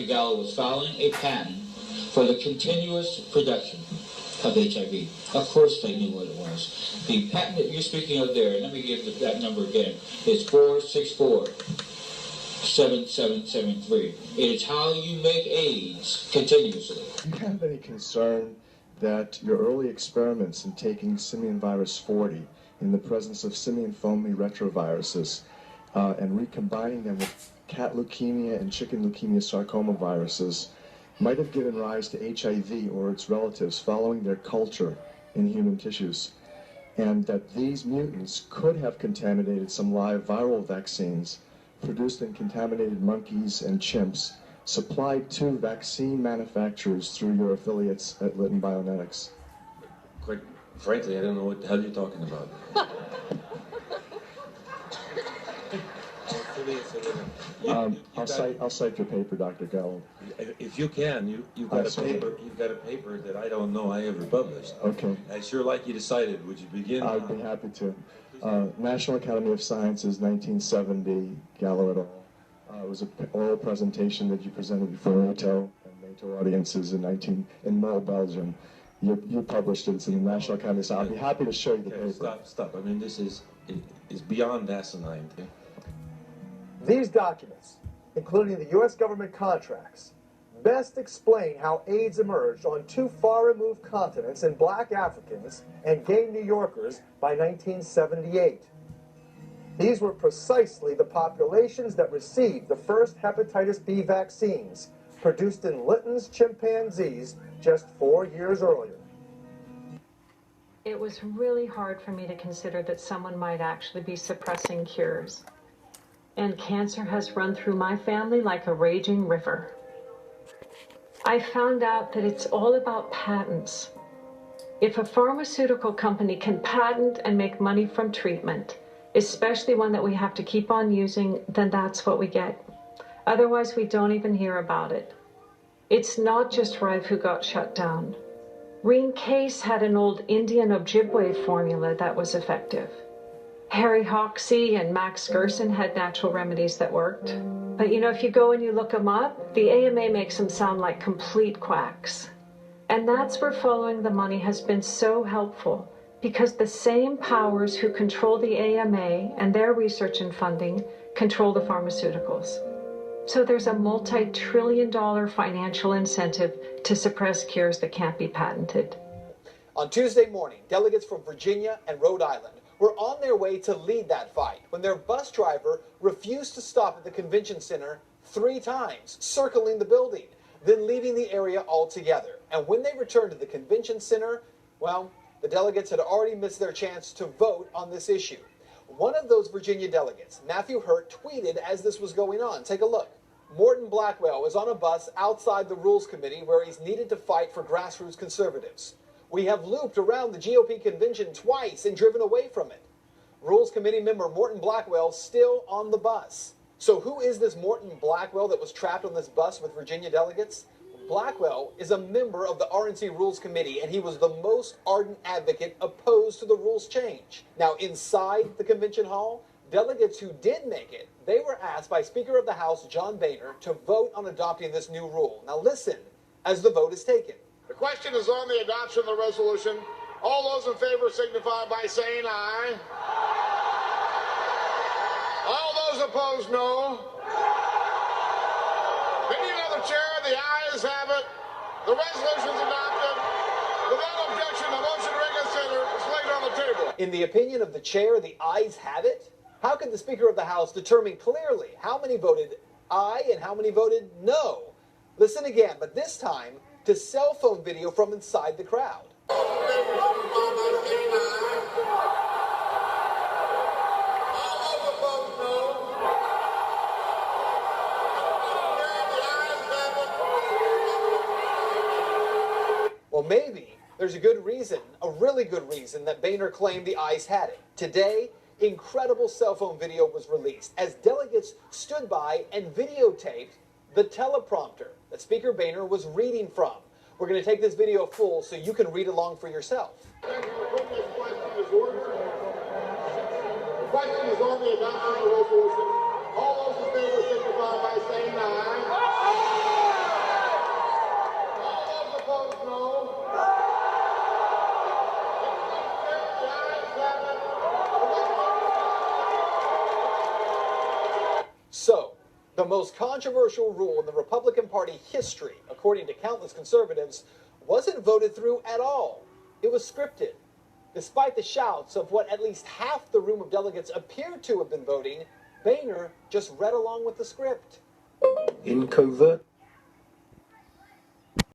Gallo was filing a patent for the continuous production of HIV. Of course they knew what it was. The patent that you're speaking of there, and let me give that number again, is 464-7773. It is how you make AIDS continuously. Do you have any concern that your early experiments in taking simian virus 40 in the presence of simian foamy retroviruses and recombining them with cat leukemia and chicken leukemia sarcoma viruses might have given rise to HIV or its relatives following their culture in human tissues, and that these mutants could have contaminated some live viral vaccines produced in contaminated monkeys and chimps supplied to vaccine manufacturers through your affiliates at Lytton Bionetics? Quite frankly, I don't know what the hell you're talking about. I'll cite your paper, Dr. Gallo. If you can, you've got a paper. You've got a paper that I don't know I ever published. Okay. I sure like you decided. Would you begin? I'd be happy to. National Academy of Sciences, 1970, Gallo et al. It was an oral presentation that you presented before NATO and NATO audiences in Merle, Belgium. You published it. It's in the National Academy. So I'll be happy to show you the paper. Stop. I mean, this is beyond asinine. These documents, including the U.S. government contracts, best explain how AIDS emerged on two far-removed continents in black Africans and gay New Yorkers by 1978. These were precisely the populations that received the first hepatitis B vaccines, produced in Lytton's chimpanzees just 4 years earlier. It was really hard for me to consider that someone might actually be suppressing cures. And cancer has run through my family like a raging river. I found out that it's all about patents. If a pharmaceutical company can patent and make money from treatment, especially one that we have to keep on using, then that's what we get. Otherwise, we don't even hear about it. It's not just Rive who got shut down. Reen Case had an old Indian Ojibwe formula that was effective. Harry Hoxsey and Max Gerson had natural remedies that worked. But you know, if you go and you look them up, the AMA makes them sound like complete quacks. And that's where following the money has been so helpful, because the same powers who control the AMA and their research and funding control the pharmaceuticals. So there's a multi-trillion-dollar financial incentive to suppress cures that can't be patented. On Tuesday morning, delegates from Virginia and Rhode Island were on their way to lead that fight when their bus driver refused to stop at the convention center 3 times, circling the building, then leaving the area altogether. And when they returned to the convention center, well, the delegates had already missed their chance to vote on this issue. One of those Virginia delegates, Matthew Hurt, tweeted as this was going on. Take a look. Morton Blackwell is on a bus outside the Rules Committee where he's needed to fight for grassroots conservatives. We have looped around the GOP convention twice and driven away from it. Rules Committee member Morton Blackwell still on the bus. So who is this Morton Blackwell that was trapped on this bus with Virginia delegates? Blackwell is a member of the RNC Rules Committee, and he was the most ardent advocate opposed to the rules change. Now, inside the convention hall, delegates who did make it, they were asked by Speaker of the House John Boehner to vote on adopting this new rule. Now listen as the vote is taken. The question is on the adoption of the resolution. All those in favor signify by saying aye. All those opposed, no. Opinion of the chair, the ayes have it. The resolution is adopted. Without objection, the motion to reconsider is laid on the table. In the opinion of the chair, the ayes have it? How could the Speaker of the House determine clearly how many voted aye and how many voted no? Listen again, but this time to cell phone video from inside the crowd. Well, maybe there's a good reason, a really good reason, that Boehner claimed the ayes had it. Today, incredible cell phone video was released as delegates stood by and videotaped the teleprompter that Speaker Boehner was reading from. We're going to take this video full so you can read along for yourself. The question is on the adoption of the resolution. All those in favor signify by saying aye. The most controversial rule in the Republican Party history, according to countless conservatives, wasn't voted through at all. It was scripted. Despite the shouts of what at least half the room of delegates appeared to have been voting, Boehner just read along with the script. In covert